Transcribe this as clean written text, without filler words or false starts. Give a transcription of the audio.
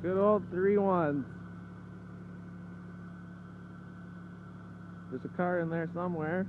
Good old 3-1. There's a car in there somewhere.